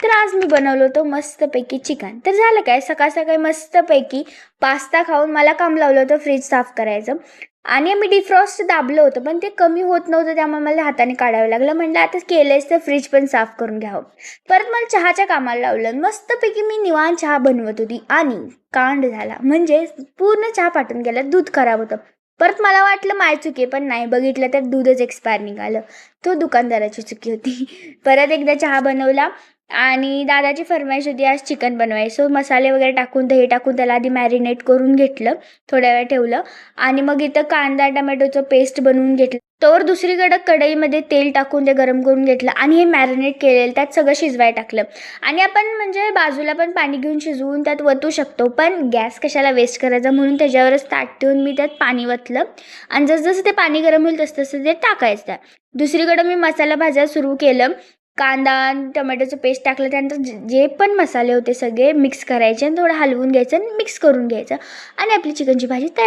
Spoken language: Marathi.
तर आज मी बनवलं होतं मस्तपैकी चिकन. तर झालं काय, सकाळ सकाळी मस्तपैकी पास्ता खाऊन मला काम लावलं होतं फ्रीज साफ करायचं आणि मी डिफ्रॉस्ट दाबलं होतं, पण ते कमी होत नव्हतं, त्यामुळे मला हाताने काढावं लागलं. म्हटलं आता केलंयच तर फ्रीज पण साफ करून घ्यावं. परत मला चहाच्या कामाला लावलं. मस्तपैकी मी निवांत चहा बनवत होती आणि कांड झाला, म्हणजे पूर्ण चहा फाटून गेला, दूध खराब होतं. परत मला वाटलं माझी चुकी आहे, पण नाही, बघितलं तर दूधच एक्सपायर निघालं. तो दुकानदाराची चुकी होती. परत एकदा चहा बनवला आणि दादाची फरमाईश होती आज चिकन बनवायचं. सो मसाले वगैरे टाकून, दही टाकून त्याला आधी मॅरिनेट करून घेतलं, थोड्या वेळ ठेवलं आणि मग इथं कांदा टमॅटोचं पेस्ट बनवून घेतलं. तर दुसरीकडं कढईमध्ये तेल टाकून ते गरम करून घेतलं आणि हे मॅरिनेट केलेलं त्यात सगळं शिजवायला टाकलं. आणि आपण म्हणजे बाजूला पण पाणी घेऊन शिजवून त्यात वतू शकतो, पण गॅस कशाला वेस्ट करायचा म्हणून त्याच्यावरच ताट ठेवून मी त्यात पाणी वतलं आणि जसं ते पाणी गरम होईल तसं ते टाकायचं. दुसरीकडं मी मसाला भाजायला सुरू केलं. कांदा आणि टोमॅटोचं पेस्ट टाकलं, त्यानंतर जे पण मसाले होते सगळे मिक्स करायचे आणि थोडं हलवून घ्यायचं आणि मिक्स करून घ्यायचं आणि आपली चिकनची भाजी तयार.